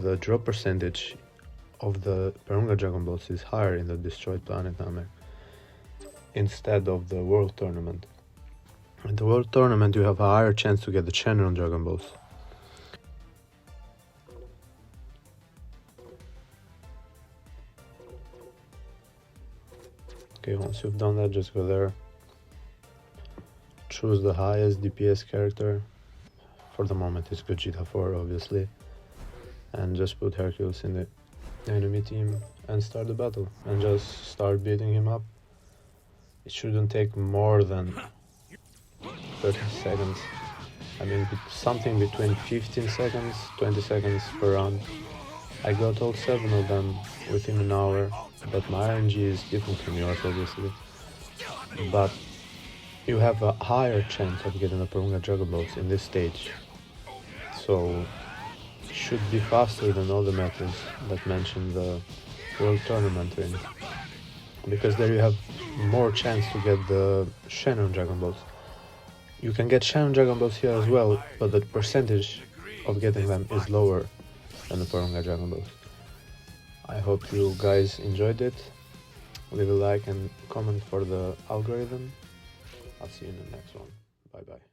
The drop percentage of the Porunga Dragon Balls is higher in the Destroyed Planet Hammer instead of the World Tournament. In the World Tournament you have a higher chance to get the Shenron Dragon Balls. Okay, once you've done that, just go there, choose the highest DPS character. For the moment it's Gogeta 4 obviously, and just put Hercules in the enemy team and start the battle and just start beating him up. It shouldn't take more than 30 seconds. I mean, something between 15 seconds, 20 seconds per round. I got all 7 of them within an hour, but my RNG is different from yours obviously. But you have a higher chance of getting the Porunga Dragon Balls in this stage. So it should be faster than all the methods that mention the World Tournament ring. Because there you have more chance to get the Shenron Dragon Balls. You can get Shenron Dragon Balls here as well, but the percentage of getting them is lower than the Porunga Dragon Balls. I hope you guys enjoyed it. Leave a like and comment for the algorithm. I'll see you in the next one. Bye bye.